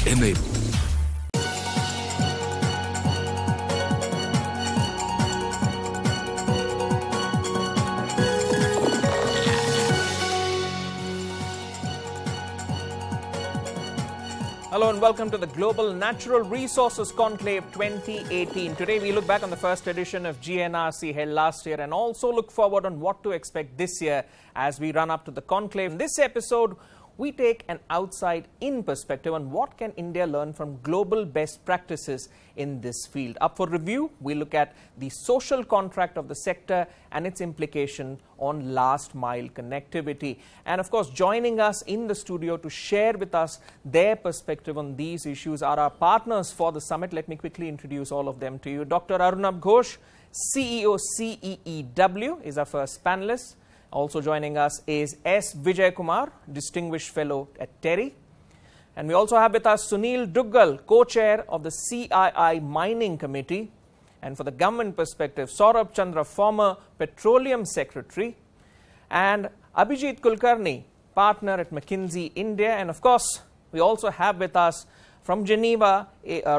Enable. Hello and welcome to the Global Natural Resources Conclave 2018. Today we look back on the first edition of GNRC held last year and also look forward on what to expect this year as we run up to the conclave. In this episode, we take an outside-in perspective on what can India learn from global best practices in this field. Up for review, we look at the social contract of the sector and its implication on last-mile connectivity. And of course, joining us in the studio to share with us their perspective on these issues are our partners for the summit. Let me quickly introduce all of them to you. Dr. Arunabh Ghosh, CEO CEEW, is our first panelist. Also joining us is S. Vijay Kumar, Distinguished Fellow at TERI. And we also have with us Sunil Duggal, Co-Chair of the CII Mining Committee. And for the government perspective, Saurabh Chandra, former Petroleum Secretary. And Abhijit Kulkarni, Partner at McKinsey India. And of course, we also have with us from Geneva,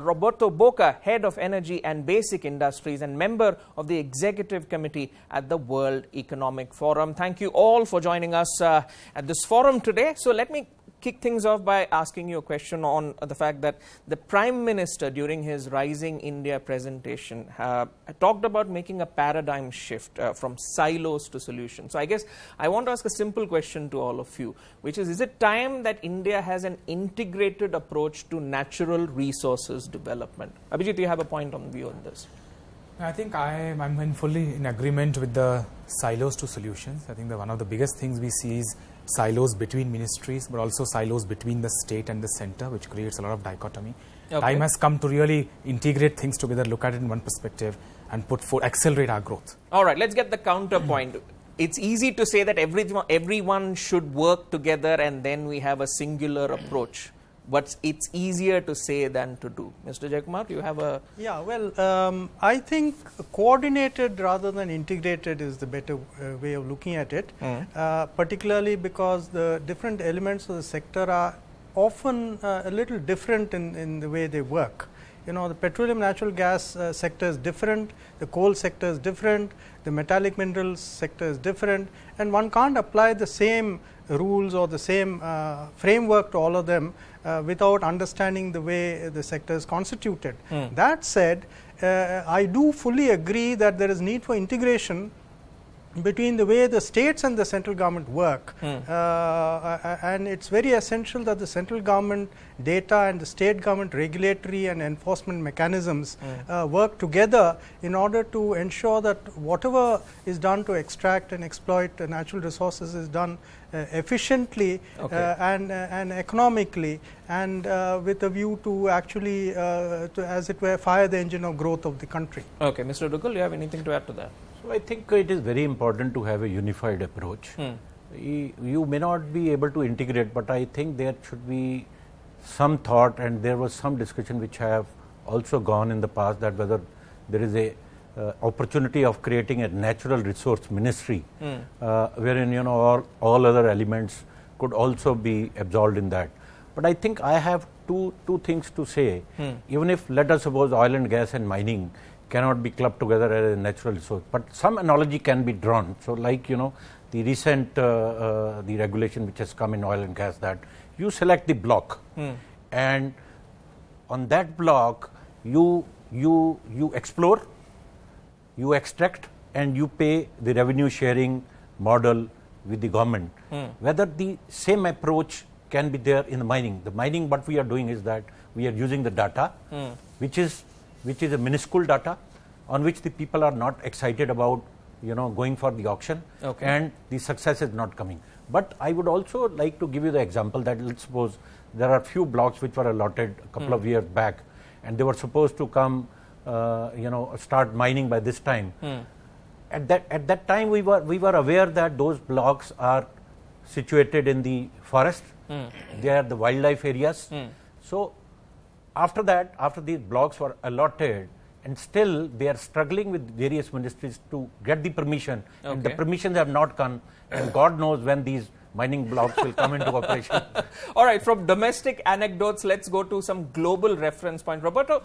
Roberto Boca, Head of Energy and Basic Industries and member of the Executive Committee at the World Economic Forum. Thank you all for joining us at this forum today. So let me kick things off by asking you a question on the fact that the Prime Minister, during his Rising India presentation, talked about making a paradigm shift from silos to solutions. So I guess I want to ask a simple question to all of you, which is it time that India has an integrated approach to natural resources development? Abhijit, you have a point of view on this. I think I'm fully in agreement with the silos to solutions. I think that one of the biggest things we see is silos between ministries, but also silos between the state and the center, which creates a lot of dichotomy. Okay. Time has come to really integrate things together, look at it in one perspective, and accelerate our growth. All right, let's get the counterpoint. It's easy to say that everyone should work together and then we have a singular approach. But it's easier to say than to do. Mr. Jayakumar, you have a... Yeah, well, I think coordinated rather than integrated is the better way of looking at it, particularly because the different elements of the sector are often a little different in the way they work. You know, the petroleum natural gas sector is different, the coal sector is different, the metallic minerals sector is different, and one can't apply the same rules or the same framework to all of them without understanding the way the sector is constituted. That said, I do fully agree that there is need for integration between the way the states and the central government work, and it's very essential that the central government data and the state government regulatory and enforcement mechanisms work together in order to ensure that whatever is done to extract and exploit natural resources is done efficiently and economically, and with a view to actually, as it were, fire the engine of growth of the country. Okay, Mr. Duggal, you have anything to add to that? So I think it is very important to have a unified approach. You may not be able to integrate, but I think there should be some thought, and there was some discussion which have also gone in the past, that whether there is a opportunity of creating a natural resource ministry, wherein all other elements could also be absorbed in that. But I think I have two things to say. Even if, let us suppose, oil and gas and mining cannot be clubbed together as a natural resource, but some analogy can be drawn. So like, the recent the regulation which has come in oil and gas, that you select the block, and on that block you explore, you extract, and you pay the revenue sharing model with the government. Whether the same approach can be there in the mining. The mining, what we are doing is that we are using the data, which is a minuscule data on which the people are not excited about, going for the auction, and the success is not coming. But I would also like to give you the example that, let's suppose there are few blocks which were allotted a couple of years back, and they were supposed to come, start mining by this time. At that time, we were aware that those blocks are situated in the forest. They are the wildlife areas. So after that, after these blocks were allotted, and still they are struggling with various ministries to get the permission, and the permissions have not come, and God knows when these mining blocks will come into operation. All right, from domestic anecdotes, let's go to some global reference point. Roberto,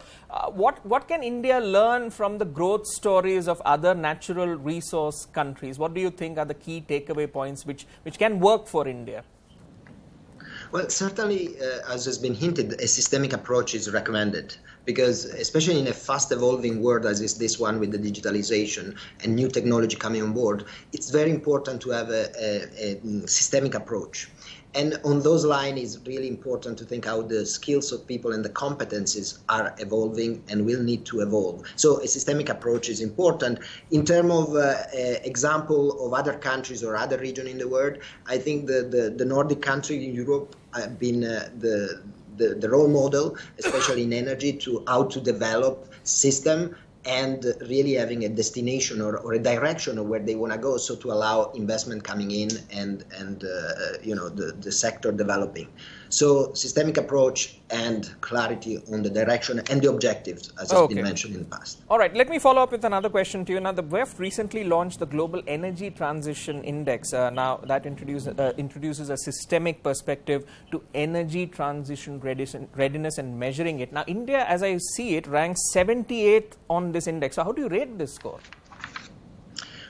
what can India learn from the growth stories of other natural resource countries? What do you think are the key takeaway points which can work for India? Well, certainly, as has been hinted, a systemic approach is recommended because, especially in a fast-evolving world as is this one with the digitalization and new technology coming on board, it's very important to have a systemic approach. And on those lines, it's really important to think how the skills of people and the competencies are evolving and will need to evolve. So a systemic approach is important. In terms of example of other countries or other regions in the world, I think the Nordic countries in Europe have been the role model, especially in energy, to how to develop system and really having a destination or a direction of where they want to go, so to allow investment coming in and the sector developing. So systemic approach and clarity on the direction and the objectives, as has been mentioned in the past. All right, let me follow up with another question to you. Now, the WEF recently launched the Global Energy Transition Index. Now, that introduces a systemic perspective to energy transition readiness and measuring it. Now, India, as I see it, ranks 78th on this index. So, how do you rate this score?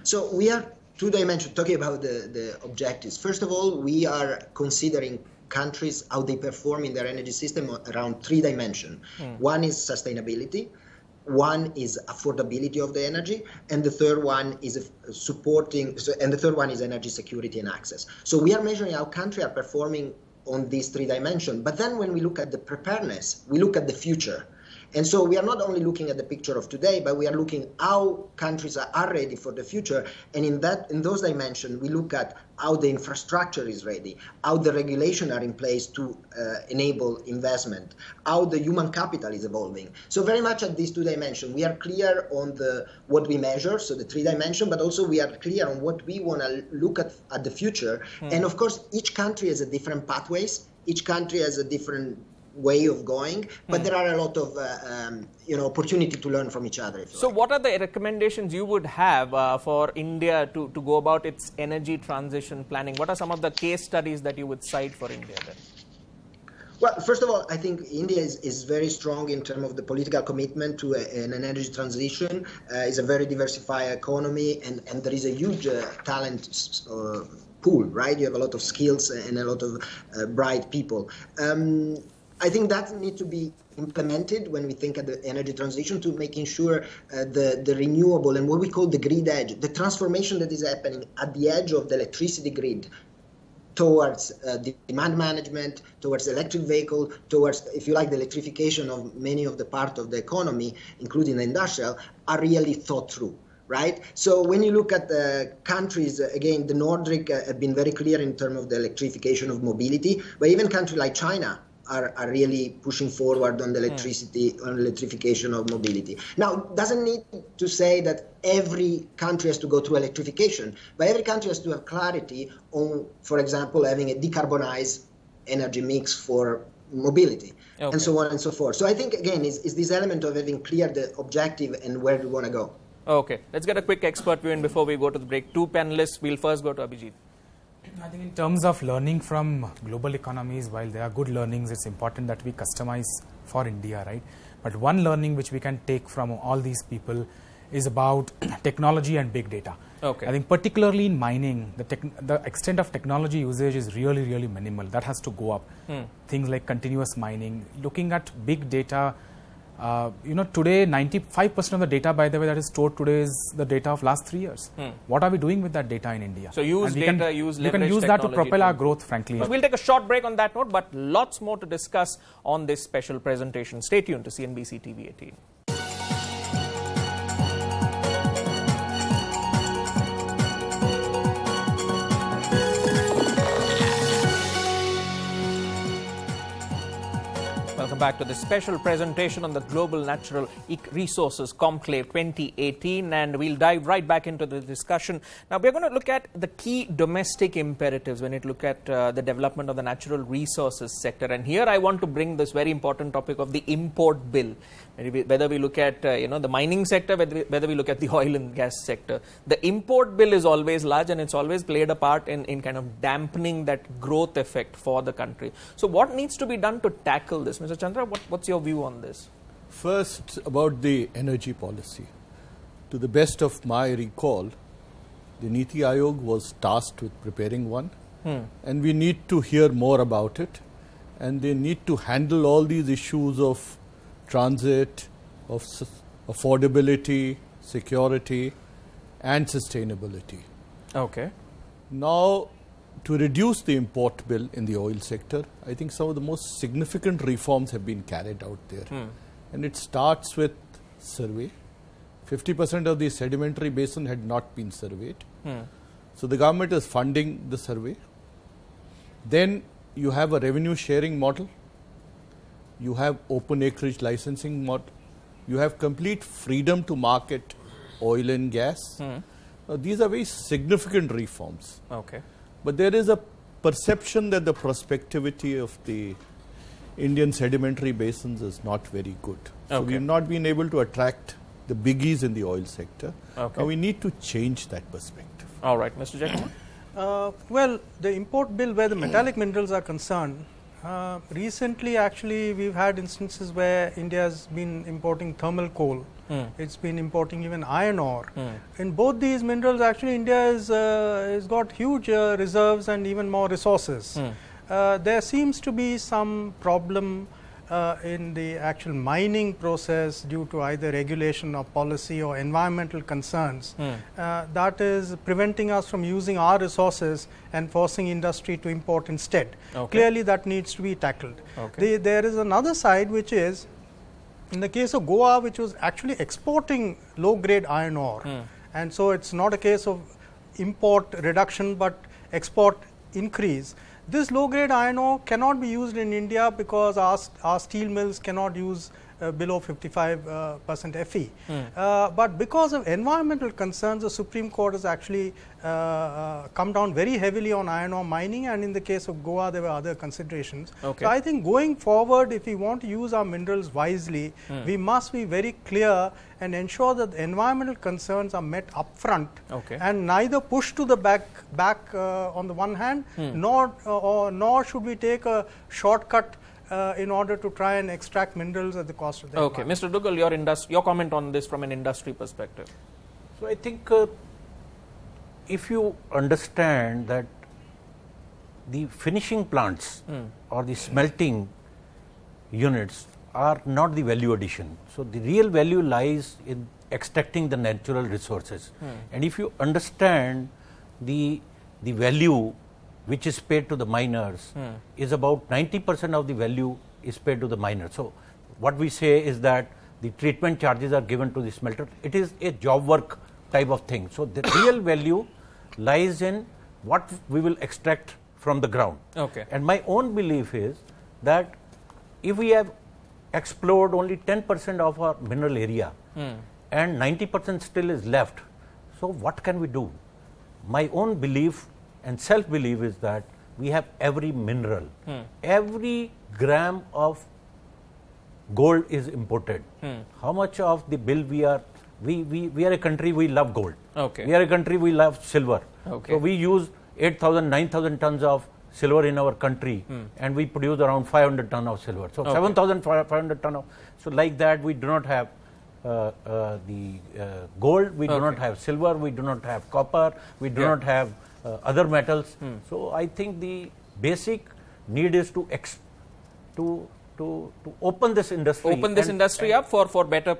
So, we are two-dimensional, talking about the objectives. First of all, we are considering countries, how they perform in their energy system around three dimensions. One is sustainability, one is affordability of the energy, and the third one is energy security and access. So we are measuring how countries are performing on these three dimensions. But then when we look at the preparedness, we look at the future. And so we are not only looking at the picture of today, but we are looking how countries are ready for the future. And in those dimensions, we look at how the infrastructure is ready, how the regulations are in place to enable investment, how the human capital is evolving. So very much at these two dimensions, we are clear on what we measure, so the three dimensions, but also we are clear on what we want to look at the future. And of course, each country has a different pathways. Each country has a different way of going, but there are a lot of opportunity to learn from each other. So what are the recommendations you would have for India to go about its energy transition planning? What are some of the case studies that you would cite for India then? Well, first of all, I think India is very strong in terms of the political commitment to an energy transition. It's a very diversified economy, and there is a huge talent pool, right? You have a lot of skills and a lot of bright people. I think that needs to be implemented when we think of the energy transition, to making sure the renewable and what we call the grid edge, the transformation that is happening at the edge of the electricity grid towards demand management, towards electric vehicle, towards, if you like, the electrification of many of the part of the economy, including the industrial, are really thought through. Right? So when you look at the countries, again, the Nordic have been very clear in terms of the electrification of mobility, but even countries like China are really pushing forward on the electrification of mobility. Now, doesn't need to say that every country has to go through electrification, but every country has to have clarity on, for example, having a decarbonized energy mix for mobility, and so on and so forth. So I think, again, is this element of having clear the objective and where we want to go. Okay, let's get a quick expert view in before we go to the break. Two panelists, we'll first go to Abhijit. I think in terms of learning from global economies, while there are good learnings, it's important that we customize for India, right? But one learning which we can take from all these people is about technology and big data. Okay. I think particularly in mining, the extent of technology usage is really, really minimal. That has to go up. Things like continuous mining, looking at big data. Today 95% of the data, by the way, that is stored today is the data of last 3 years. What are we doing with that data in India? So use data, use leverage. You can use that to propel our growth, frankly. We'll take a short break on that note, but lots more to discuss on this special presentation. Stay tuned to CNBC TV 18. Welcome back to the special presentation on the Global Natural Resources Conclave 2018, and we'll dive right back into the discussion. Now, we're going to look at the key domestic imperatives when it look at the development of the natural resources sector. And here I want to bring this very important topic of the import bill. whether we look at the mining sector, whether we look at the oil and gas sector, the import bill is always large, and it's always played a part in kind of dampening that growth effect for the country. So what needs to be done to tackle this? Mr. Chandra, what's your view on this? First, about the energy policy. To the best of my recall, the Niti Aayog was tasked with preparing one, and we need to hear more about it, and they need to handle all these issues of transit, of affordability, security, and sustainability. Okay. Now, to reduce the import bill in the oil sector, I think some of the most significant reforms have been carried out there. And it starts with survey. 50% of the sedimentary basin had not been surveyed. So the government is funding the survey. Then you have a revenue sharing model. You have open acreage licensing model. You have complete freedom to market oil and gas. These are very significant reforms. Okay. But there is a perception that the prospectivity of the Indian sedimentary basins is not very good. So we have not been able to attract the biggies in the oil sector. Okay. Now we need to change that perspective. All right, Mr. Jackson. Well, the import bill where the metallic minerals are concerned, recently actually we've had instances where India has been importing thermal coal. It's been importing even iron ore. In both these minerals, actually India has got huge reserves and even more resources. There seems to be some problem in the actual mining process due to either regulation or policy or environmental concerns that is preventing us from using our resources and forcing industry to import instead. Clearly that needs to be tackled. There is another side, which is in the case of Goa, which was actually exporting low grade iron ore, and so it's not a case of import reduction but export increase. This low grade iron ore cannot be used in India because our steel mills cannot use below 55% Fe. But because of environmental concerns, the Supreme Court has actually come down very heavily on iron ore mining, and in the case of Goa there were other considerations. So I think going forward, if we want to use our minerals wisely, we must be very clear and ensure that the environmental concerns are met upfront, and neither push to the back on the one hand, nor should we take a shortcut in order to try and extract minerals at the cost of the environment. Mr. Duggal, your comment on this from an industry perspective. So I think if you understand that the finishing plants or the smelting units are not the value addition. So the real value lies in extracting the natural resources. And if you understand the value which is paid to the miners is about 90% of the value is paid to the miners. So what we say is that the treatment charges are given to the smelter. It is a job work type of thing. So the real value lies in what we will extract from the ground. And my own belief is that if we have explored only 10% of our mineral area and 90% still is left, so what can we do? My own belief and self-belief is that we have every mineral, every gram of gold is imported. How much of the bill we are a country, we love gold. We are a country, we love silver. So we use 8,000, 9,000 tons of silver in our country, and we produce around 500 tons of silver. So 7,500 tons of, so like that we do not have the gold, we do not have silver, we do not have copper, we do not have other metals. So I think the basic need is to open this industry, up for a better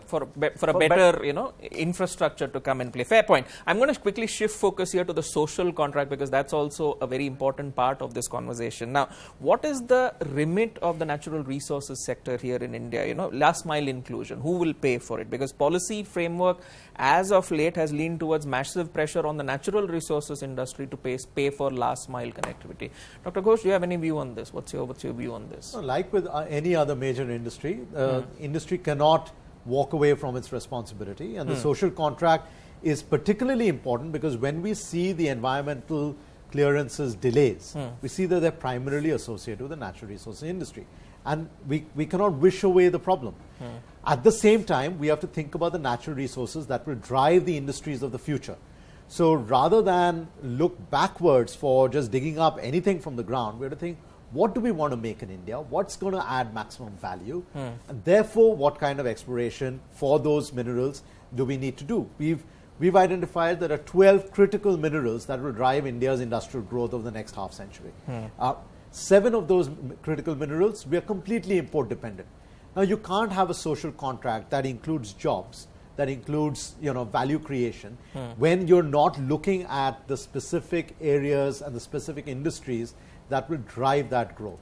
infrastructure to come and play. Fair point. I'm going to quickly shift focus here to the social contract, because that's also a very important part of this conversation. Now, what is the remit of the natural resources sector here in India? Last mile inclusion, who will pay for it? Because policy framework as of late has leaned towards massive pressure on the natural resources industry to pay for last mile connectivity. Dr. Ghosh, do you have any view on this? What's your view on this? Like with any other major industry, industry cannot walk away from its responsibility, and the social contract is particularly important because when we see the environmental clearances delays, we see that they're primarily associated with the natural resources industry, and we cannot wish away the problem. At the same time, we have to think about the natural resources that will drive the industries of the future. So rather than look backwards for just digging up anything from the ground, we have to think, what do we want to make in India? What's going to add maximum value? And therefore, what kind of exploration for those minerals do we need to do? We've identified there are 12 critical minerals that will drive India's industrial growth over the next half century. 7 of those critical minerals, we are completely import dependent. Now, you can't have a social contract that includes jobs, that includes value creation, when you're not looking at the specific areas and the specific industries that will drive that growth.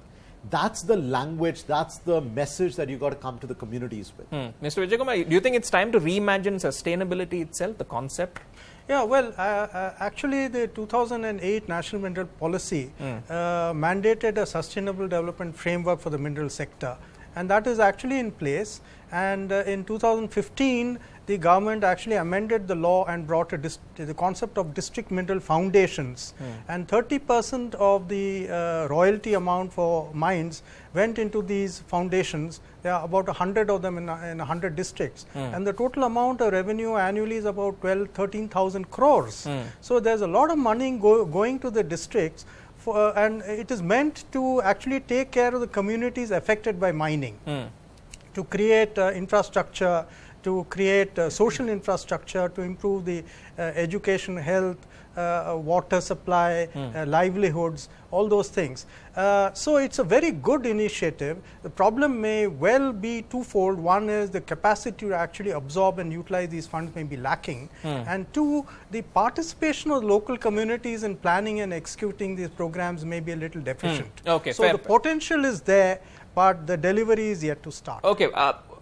That's the language, that's the message that you've got to come to the communities with. Mr. Vijayakumar, do you think it's time to reimagine sustainability itself, the concept? Yeah, well, actually the 2008 National Mineral Policy mandated a sustainable development framework for the mineral sector, and that is actually in place. And in 2015, the government actually amended the law and brought the concept of district mineral foundations, and 30% of the royalty amount for mines went into these foundations. There are about 100 of them in 100 districts, and the total amount of revenue annually is about 13,000 crores. So there's a lot of money going to the districts, and it is meant to actually take care of the communities affected by mining, to create infrastructure, to create social infrastructure, to improve the education, health, water supply, livelihoods, all those things. So it's a very good initiative. The problem may well be twofold. One is the capacity to actually absorb and utilize these funds may be lacking, and two, the participation of local communities in planning and executing these programs may be a little deficient. Okay, so the potential is there, but the delivery is yet to start. Okay.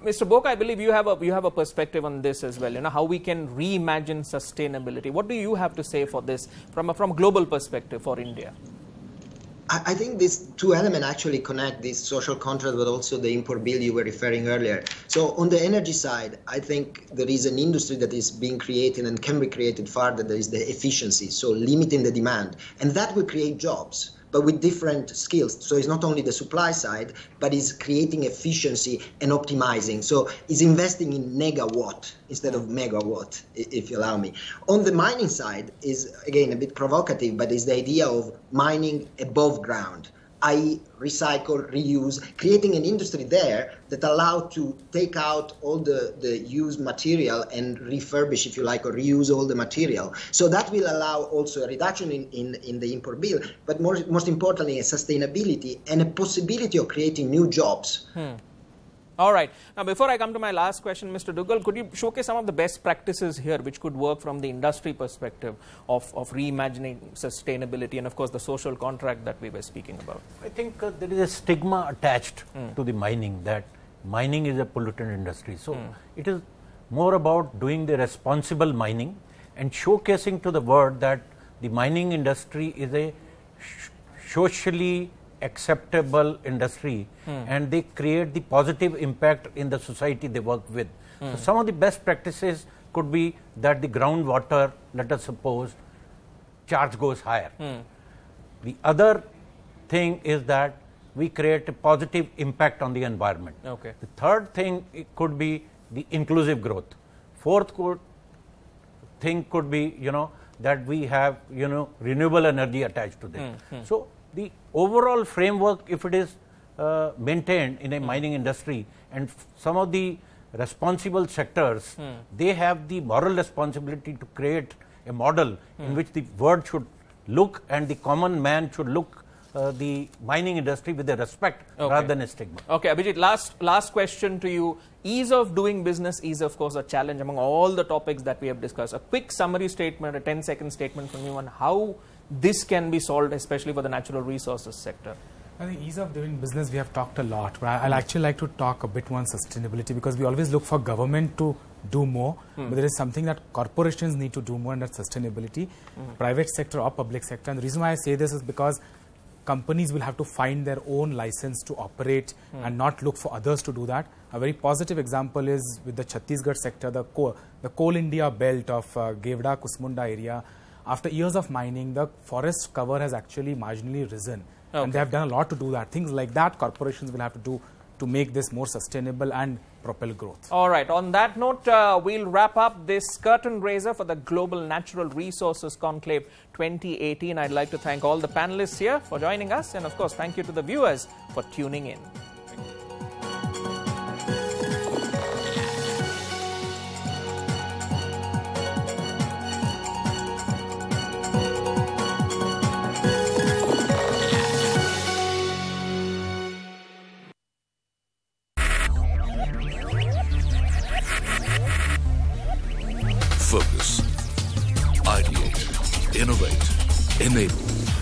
Mr. Boka, I believe you have a perspective on this as well. How we can reimagine sustainability. What do you have to say for this from a global perspective for India? I think these two elements actually connect, this social contract, but also the import bill you were referring earlier. So on the energy side, I think there is an industry that is being created and can be created further. There is the efficiency, so limiting the demand, and that will create jobs, but with different skills. So it's not only the supply side, but it's creating efficiency and optimizing. So it's investing in megawatt instead of megawatt, if you allow me. On the mining side is, again, a bit provocative, but it's the idea of mining above ground, i.e. recycle, reuse, creating an industry there that allows to take out all the used material and refurbish, if you like, or reuse all the material. So that will allow also a reduction in the import bill, but most importantly, a sustainability and a possibility of creating new jobs. All right. Now, before I come to my last question, Mr. Duggal, could you showcase some of the best practices here which could work from the industry perspective of reimagining sustainability and, of course, the social contract that we were speaking about? I think there is a stigma attached to the mining, that mining is a pollutant industry. So it is more about doing the responsible mining and showcasing to the world that the mining industry is a socially acceptable industry, and they create the positive impact in the society they work with. So some of the best practices could be that the groundwater, let us suppose, charge goes higher. The other thing is that we create a positive impact on the environment. Okay. The third thing could be the inclusive growth. Fourth thing could be, that we have, renewable energy attached to this. So the overall framework, if it is maintained in a mining industry, and some of the responsible sectors, they have the moral responsibility to create a model in which the world should look and the common man should look the mining industry with a respect rather than a stigma. Okay, Abhijit, last question to you. Ease of doing business is, of course, a challenge among all the topics that we have discussed. A quick summary statement, a 10-second statement from you on how this can be solved, especially for the natural resources sector. I think ease of doing business we have talked a lot, but I'll actually like to talk a bit more on sustainability, because we always look for government to do more, but there is something that corporations need to do more, and that's sustainability, private sector or public sector. And the reason why I say this is because companies will have to find their own license to operate and not look for others to do that. A very positive example is with the Chhattisgarh sector, the Coal India belt of Gevda, Kusmunda area. After years of mining, the forest cover has actually marginally risen. And they have done a lot to do that. Things like that corporations will have to do to make this more sustainable and propel growth. All right. On that note, we'll wrap up this curtain raiser for the Global Natural Resources Conclave 2018. I'd like to thank all the panelists here for joining us, and of course, thank you to the viewers for tuning in. Focus, ideate, innovate, enable.